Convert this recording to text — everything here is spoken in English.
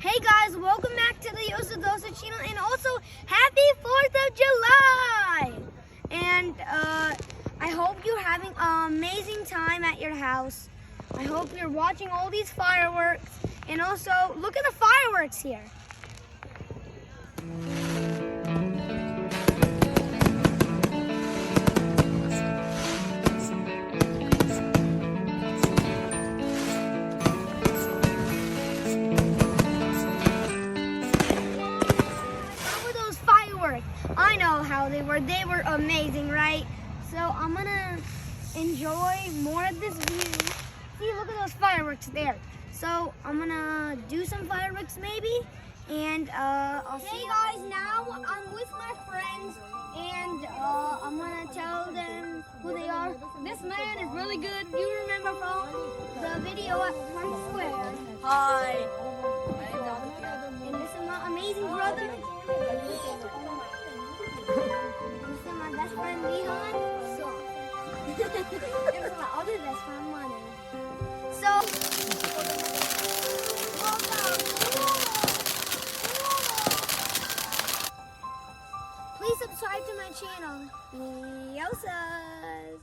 Hey guys, welcome back to the Yosa Dosa channel, and also happy 4th of July! And I hope you're having an amazing time at your house. I hope you're watching all these fireworks, and also look at the fireworks here. I know how they were. They were amazing, right? So I'm gonna enjoy more of this view. See, look at those fireworks there. So I'm gonna do some fireworks maybe, and I'll see you guys. Now I'm with my friends, and I'm gonna tell them who they are. This man is really good. You remember from the video at Times Square. Hi. And this is my amazing brother. This is my best friend Leon. This is my other best friend Money. So, please subscribe to my channel, Yosas.